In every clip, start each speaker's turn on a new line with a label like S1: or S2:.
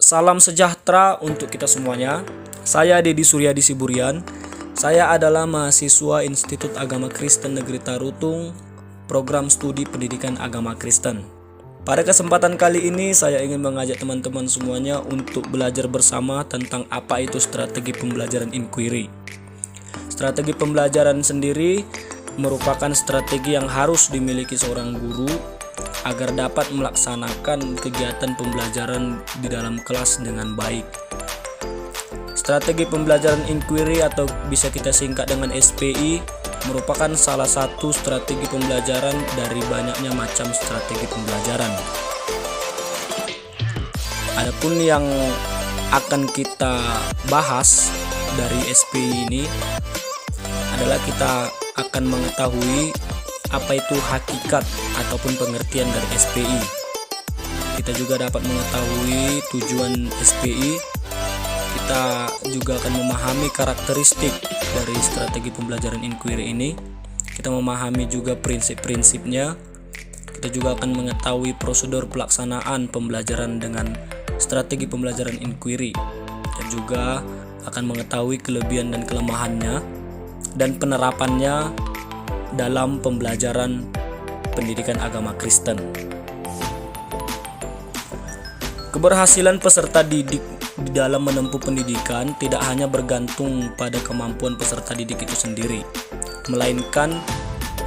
S1: Salam sejahtera untuk kita semuanya. Saya Dedi Suryadi Siburian. Saya adalah mahasiswa Institut Agama Kristen Negeri Tarutung, program studi pendidikan agama Kristen. Pada kesempatan kali ini saya ingin mengajak teman-teman semuanya untuk belajar bersama tentang apa itu strategi pembelajaran inquiry. Strategi pembelajaran sendiri merupakan strategi yang harus dimiliki seorang guru agar dapat melaksanakan kegiatan pembelajaran di dalam kelas dengan baik. Strategi pembelajaran inquiry atau bisa kita singkat dengan SPI merupakan salah satu strategi pembelajaran dari banyaknya macam strategi pembelajaran. Adapun yang akan kita bahas dari SPI ini adalah kita akan mengetahui apa itu hakikat ataupun pengertian dari SPI. Kita juga dapat mengetahui tujuan SPI. Kita juga akan memahami karakteristik dari strategi pembelajaran inquiry ini. Kita memahami juga prinsip-prinsipnya. Kita juga akan mengetahui prosedur pelaksanaan pembelajaran dengan strategi pembelajaran inquiry. Dan juga akan mengetahui kelebihan dan kelemahannya dan penerapannya dalam pembelajaran pendidikan agama Kristen. Keberhasilan peserta didik di dalam menempuh pendidikan tidak hanya bergantung pada kemampuan peserta didik itu sendiri, melainkan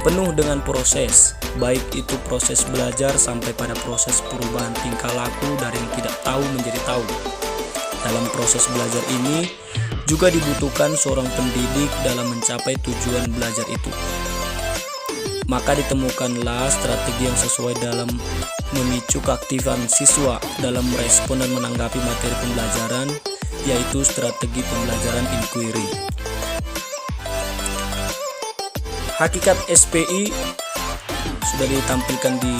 S1: penuh dengan proses, baik itu proses belajar sampai pada proses perubahan tingkah laku dari yang tidak tahu menjadi tahu. Dalam proses belajar ini juga dibutuhkan seorang pendidik dalam mencapai tujuan belajar itu. Maka ditemukanlah strategi yang sesuai dalam memicu keaktifan siswa dalam merespon dan menanggapi materi pembelajaran, yaitu strategi pembelajaran inquiry. Hakikat SPI sudah ditampilkan di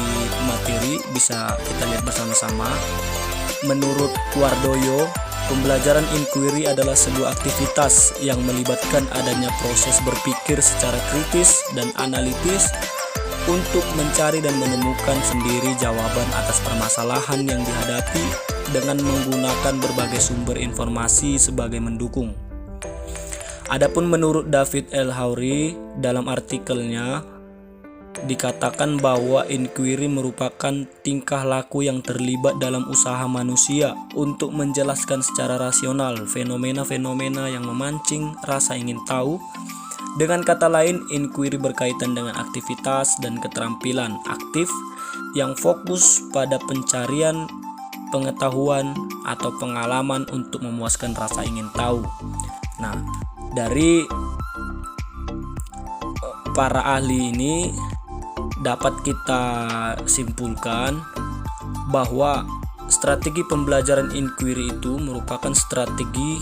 S1: materi, bisa kita lihat bersama-sama. Menurut Wardoyo, pembelajaran inquiry adalah sebuah aktivitas yang melibatkan adanya proses berpikir secara kritis dan analitis untuk mencari dan menemukan sendiri jawaban atas permasalahan yang dihadapi dengan menggunakan berbagai sumber informasi sebagai mendukung. Adapun menurut David L. Howry dalam artikelnya dikatakan bahwa inquiry merupakan tingkah laku yang terlibat dalam usaha manusia untuk menjelaskan secara rasional fenomena-fenomena yang memancing rasa ingin tahu. Dengan kata lain, inquiry berkaitan dengan aktivitas dan keterampilan aktif yang fokus pada pencarian pengetahuan atau pengalaman untuk memuaskan rasa ingin tahu. Nah, dari para ahli ini dapat kita simpulkan bahwa strategi pembelajaran inquiry itu merupakan strategi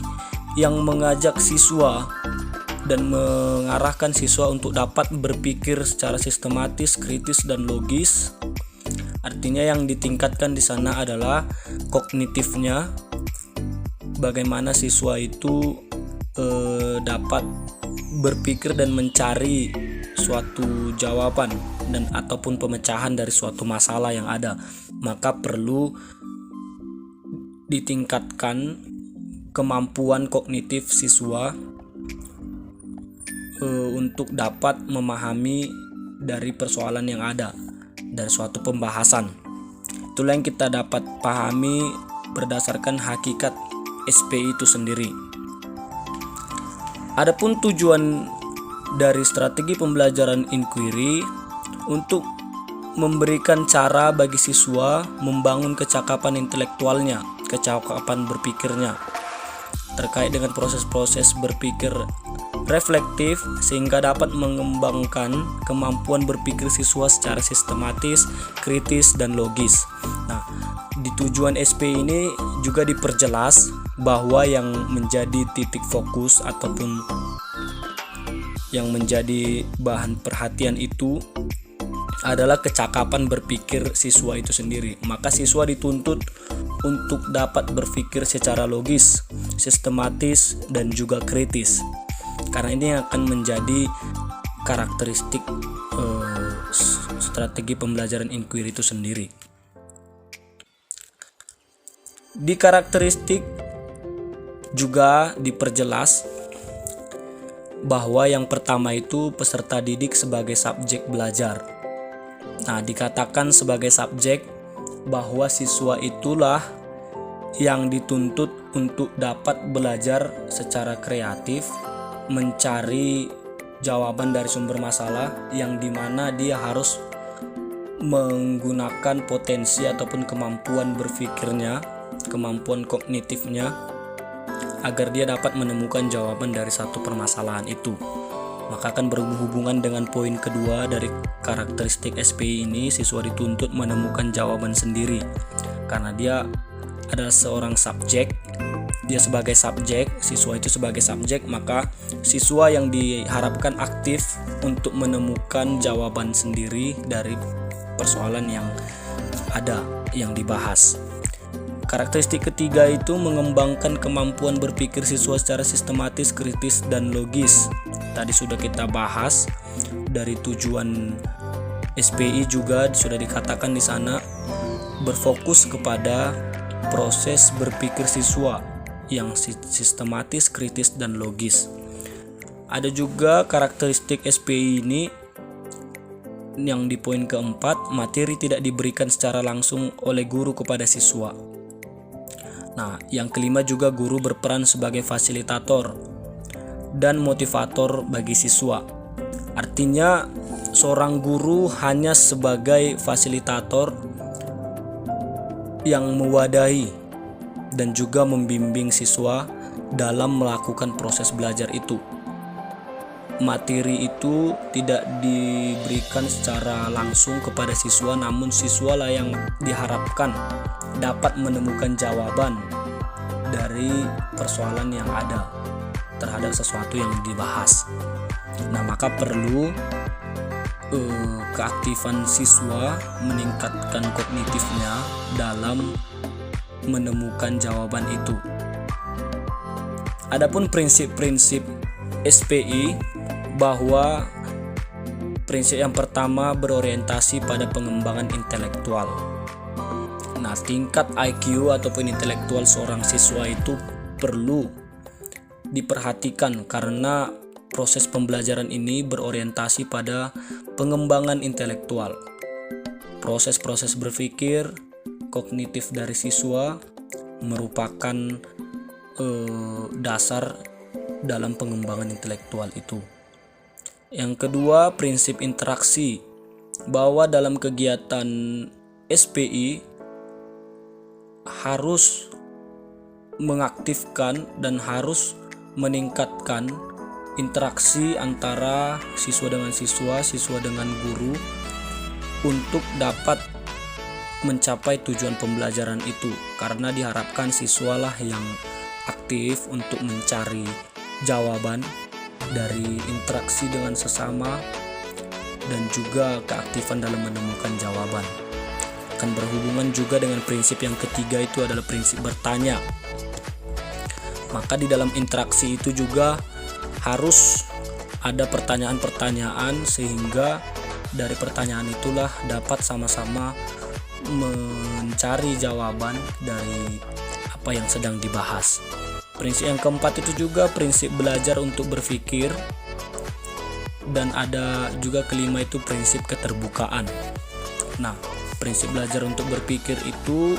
S1: yang mengajak siswa dan mengarahkan siswa untuk dapat berpikir secara sistematis, kritis, dan logis. Artinya yang ditingkatkan di sana adalah kognitifnya, bagaimana siswa itu dapat berpikir dan mencari suatu jawaban dan ataupun pemecahan dari suatu masalah yang ada. Maka perlu ditingkatkan kemampuan kognitif siswa untuk dapat memahami dari persoalan yang ada dari suatu pembahasan. Itulah yang kita dapat pahami berdasarkan hakikat SPI itu sendiri. Adapun tujuan dari strategi pembelajaran inquiry untuk memberikan cara bagi siswa membangun kecakapan intelektualnya, kecakapan berpikirnya terkait dengan proses-proses berpikir reflektif sehingga dapat mengembangkan kemampuan berpikir siswa secara sistematis, kritis, dan logis. Nah, di tujuan SP ini juga diperjelas bahwa yang menjadi titik fokus ataupun yang menjadi bahan perhatian itu adalah kecakapan berpikir siswa itu sendiri. Maka siswa dituntut untuk dapat berpikir secara logis, sistematis, dan juga kritis. Karena ini akan menjadi karakteristik strategi pembelajaran inquiry itu sendiri. Di karakteristik juga diperjelas bahwa yang pertama itu peserta didik sebagai subjek belajar. Nah, dikatakan sebagai subjek bahwa siswa itulah yang dituntut untuk dapat belajar secara kreatif, mencari jawaban dari sumber masalah yang dimana dia harus menggunakan potensi ataupun kemampuan berpikirnya, kemampuan kognitifnya, agar dia dapat menemukan jawaban dari satu permasalahan itu. Maka akan berhubungan dengan poin kedua dari karakteristik SPI ini, siswa dituntut menemukan jawaban sendiri. Karena dia adalah seorang subjek, dia sebagai subjek, siswa itu sebagai subjek, maka siswa yang diharapkan aktif untuk menemukan jawaban sendiri dari persoalan yang ada, yang dibahas. Karakteristik ketiga itu mengembangkan kemampuan berpikir siswa secara sistematis, kritis, dan logis. Tadi sudah kita bahas dari tujuan SPI juga sudah dikatakan di sana, berfokus kepada proses berpikir siswa yang sistematis, kritis, dan logis. Ada juga karakteristik SPI ini yang di poin keempat, materi tidak diberikan secara langsung oleh guru kepada siswa. Nah, yang kelima juga guru berperan sebagai fasilitator dan motivator bagi siswa. Artinya seorang guru hanya sebagai fasilitator yang mewadahi dan juga membimbing siswa dalam melakukan proses belajar itu. Materi itu tidak diberikan secara langsung kepada siswa, namun siswalah yang diharapkan dapat menemukan jawaban dari persoalan yang ada terhadap sesuatu yang dibahas. Nah, maka perlu keaktifan siswa meningkatkan kognitifnya dalam menemukan jawaban itu. Adapun prinsip-prinsip SPI, bahwa prinsip yang pertama berorientasi pada pengembangan intelektual. Nah, tingkat IQ ataupun intelektual seorang siswa itu perlu diperhatikan karena proses pembelajaran ini berorientasi pada pengembangan intelektual. Proses-proses berpikir kognitif dari siswa merupakan dasar dalam pengembangan intelektual itu. Yang kedua, prinsip interaksi, bahwa dalam kegiatan SPI harus mengaktifkan dan harus meningkatkan interaksi antara siswa dengan siswa, siswa dengan guru untuk dapat mencapai tujuan pembelajaran itu, karena diharapkan siswalah yang aktif untuk mencari jawaban dari interaksi dengan sesama dan juga keaktifan dalam menemukan jawaban. Akan berhubungan juga dengan prinsip yang ketiga, itu adalah prinsip bertanya. Maka di dalam interaksi itu juga harus ada pertanyaan-pertanyaan, sehingga dari pertanyaan itulah dapat sama-sama mencari jawaban dari apa yang sedang dibahas. Prinsip yang keempat itu juga prinsip belajar untuk berpikir, dan ada juga kelima itu prinsip keterbukaan. Nah, prinsip belajar untuk berpikir itu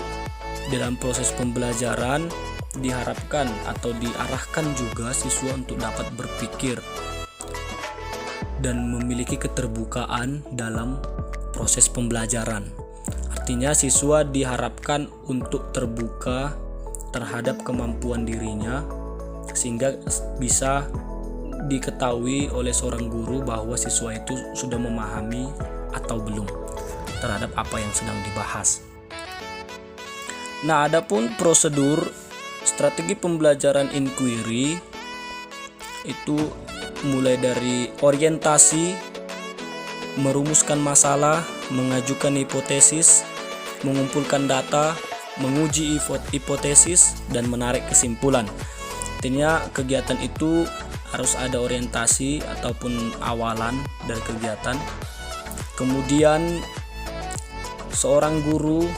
S1: dalam proses pembelajaran diharapkan atau diarahkan juga siswa untuk dapat berpikir dan memiliki keterbukaan dalam proses pembelajaran. Artinya siswa diharapkan untuk terbuka terhadap kemampuan dirinya, sehingga bisa diketahui oleh seorang guru bahwa siswa itu sudah memahami atau belum terhadap apa yang sedang dibahas. Nah, adapun prosedur strategi pembelajaran inquiry itu mulai dari orientasi, merumuskan masalah, mengajukan hipotesis, mengumpulkan data, menguji hipotesis, dan menarik kesimpulan. Artinya kegiatan itu harus ada orientasi ataupun awalan dari kegiatan. Kemudian seorang guru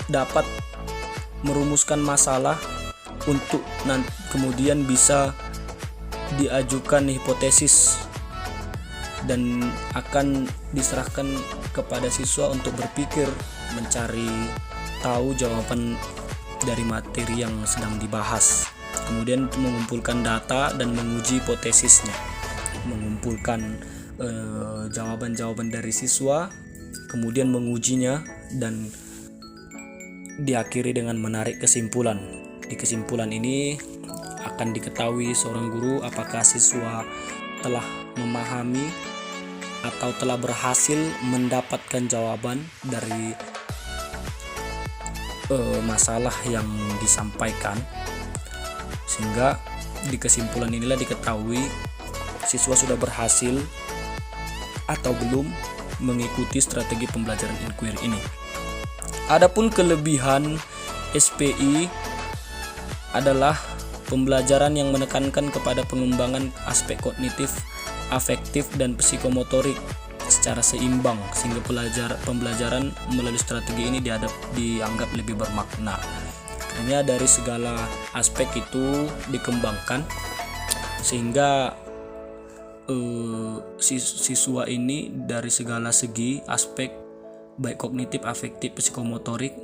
S1: dapat merumuskan masalah untuk kemudian bisa diajukan hipotesis dan akan diserahkan kepada siswa untuk berpikir mencari tahu jawaban dari materi yang sedang dibahas, kemudian mengumpulkan data dan menguji hipotesisnya, mengumpulkan jawaban-jawaban dari siswa, kemudian mengujinya dan diakhiri dengan menarik kesimpulan. Di kesimpulan ini akan diketahui seorang guru apakah siswa telah memahami atau telah berhasil mendapatkan jawaban dari masalah yang disampaikan, sehingga di kesimpulan inilah diketahui siswa sudah berhasil atau belum mengikuti strategi pembelajaran inquiry ini. Adapun kelebihan SPI adalah pembelajaran yang menekankan kepada pengembangan aspek kognitif, afektif, dan psikomotorik secara seimbang, sehingga pembelajaran melalui strategi ini dianggap lebih bermakna. Hanya dari segala aspek itu dikembangkan sehingga siswa ini dari segala segi aspek baik kognitif, afektif, psikomotorik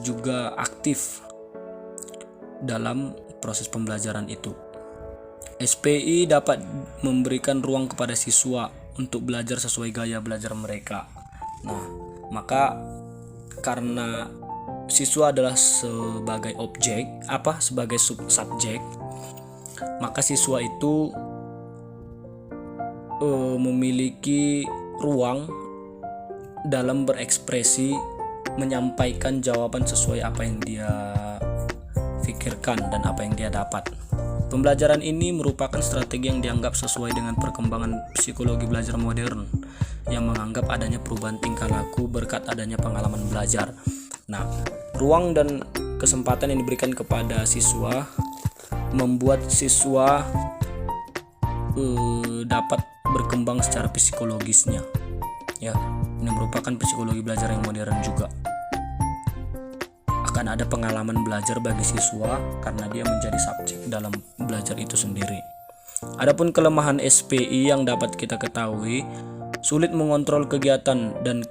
S1: juga aktif dalam proses pembelajaran itu. SPI dapat memberikan ruang kepada siswa untuk belajar sesuai gaya belajar mereka. Nah, maka karena siswa adalah sebagai objek, sebagai subjek, maka siswa itu memiliki ruang dalam berekspresi, menyampaikan jawaban sesuai apa yang dia pikirkan dan apa yang dia dapat. Pembelajaran ini merupakan strategi yang dianggap sesuai dengan perkembangan psikologi belajar modern yang menganggap adanya perubahan tingkah laku berkat adanya pengalaman belajar. Nah, ruang dan kesempatan yang diberikan kepada siswa membuat siswa dapat berkembang secara psikologisnya. Ya, ini merupakan psikologi belajar yang modern juga. Akan ada pengalaman belajar bagi siswa karena dia menjadi subjek dalam belajar itu sendiri. Adapun kelemahan SPI yang dapat kita ketahui, sulit mengontrol kegiatan dan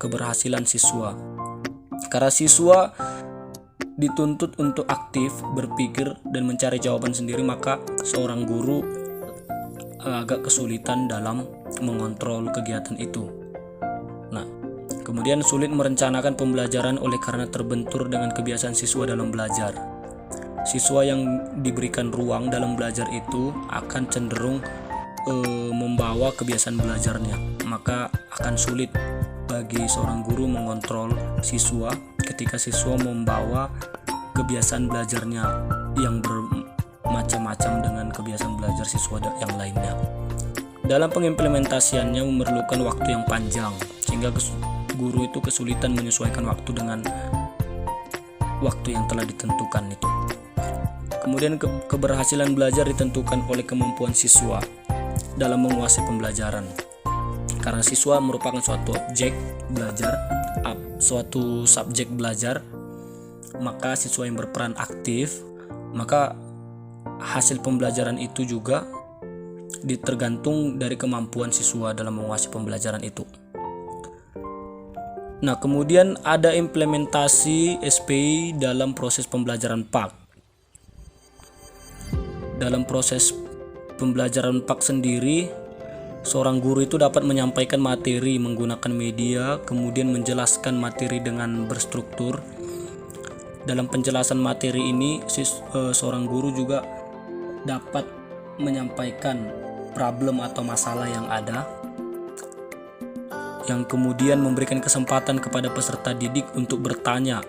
S1: keberhasilan siswa. Karena siswa dituntut untuk aktif, berpikir, dan mencari jawaban sendiri, maka seorang guru agak kesulitan dalam mengontrol kegiatan itu. Nah, kemudian sulit merencanakan pembelajaran oleh karena terbentur dengan kebiasaan siswa dalam belajar. Siswa yang diberikan ruang dalam belajar itu akan cenderung membawa kebiasaan belajarnya. Maka akan sulit bagi seorang guru mengontrol siswa ketika siswa membawa kebiasaan belajarnya yang bermacam-macam dengan kebiasaan belajar siswa yang lainnya. Dalam pengimplementasiannya memerlukan waktu yang panjang, sehingga guru itu kesulitan menyesuaikan waktu dengan waktu yang telah ditentukan itu. Kemudian keberhasilan belajar ditentukan oleh kemampuan siswa dalam menguasai pembelajaran. Karena siswa merupakan suatu objek belajar, suatu subjek belajar, maka siswa yang berperan aktif, maka hasil pembelajaran itu juga tergantung dari kemampuan siswa dalam menguasai pembelajaran itu. Nah, kemudian ada implementasi SPI dalam proses pembelajaran PAK. Dalam proses pembelajaran PAK sendiri, seorang guru itu dapat menyampaikan materi menggunakan media, kemudian menjelaskan materi dengan berstruktur. Dalam penjelasan materi ini, seorang guru juga dapat menyampaikan problem atau masalah yang ada, yang kemudian memberikan kesempatan kepada peserta didik untuk bertanya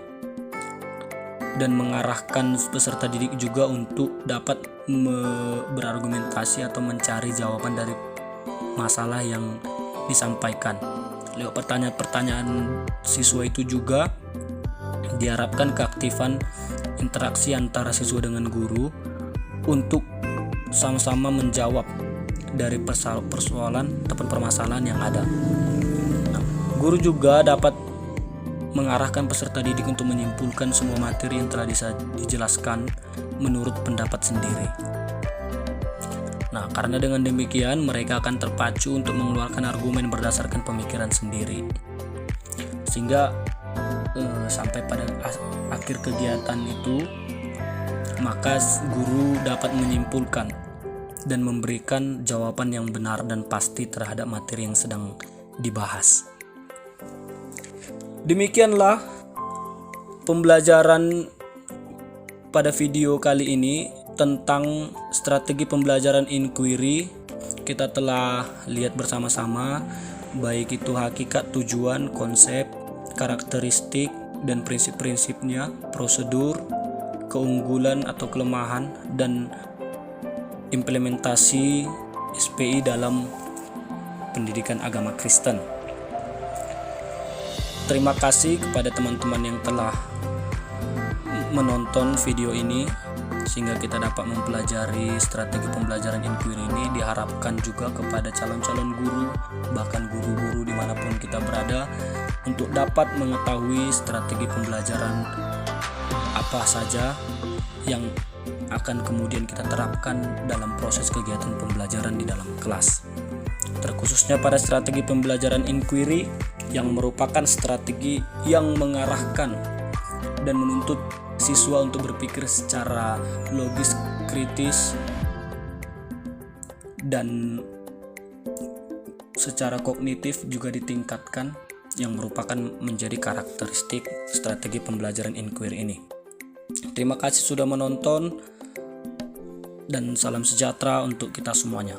S1: dan mengarahkan peserta didik juga untuk dapat berargumentasi atau mencari jawaban dari masalah yang disampaikan. Lewat pertanyaan-pertanyaan siswa itu juga diharapkan keaktifan interaksi antara siswa dengan guru untuk sama-sama menjawab dari persoalan ataupun permasalahan yang ada. Nah, guru juga dapat mengarahkan peserta didik untuk menyimpulkan semua materi yang telah dijelaskan menurut pendapat sendiri. Nah, karena dengan demikian mereka akan terpacu untuk mengeluarkan argumen berdasarkan pemikiran sendiri. Sehingga sampai pada akhir kegiatan itu, maka guru dapat menyimpulkan dan memberikan jawaban yang benar dan pasti terhadap materi yang sedang dibahas. Demikianlah pembelajaran pada video kali ini tentang strategi pembelajaran inquiry. Kita telah lihat bersama-sama baik itu hakikat, tujuan, konsep, karakteristik dan prinsip-prinsipnya, prosedur, keunggulan atau kelemahan, dan implementasi SPI dalam pendidikan agama Kristen. Terima kasih kepada teman-teman yang telah menonton video ini sehingga kita dapat mempelajari strategi pembelajaran inquiry ini. Diharapkan juga kepada calon-calon guru, bahkan guru-guru dimanapun kita berada, untuk dapat mengetahui strategi pembelajaran apa saja yang akan kemudian kita terapkan dalam proses kegiatan pembelajaran di dalam kelas. Terkhususnya pada strategi pembelajaran inquiry yang merupakan strategi yang mengarahkan dan menuntut siswa untuk berpikir secara logis, kritis, dan secara kognitif juga ditingkatkan, yang merupakan menjadi karakteristik strategi pembelajaran inquiry ini. Terima kasih sudah menonton dan salam sejahtera untuk kita semuanya.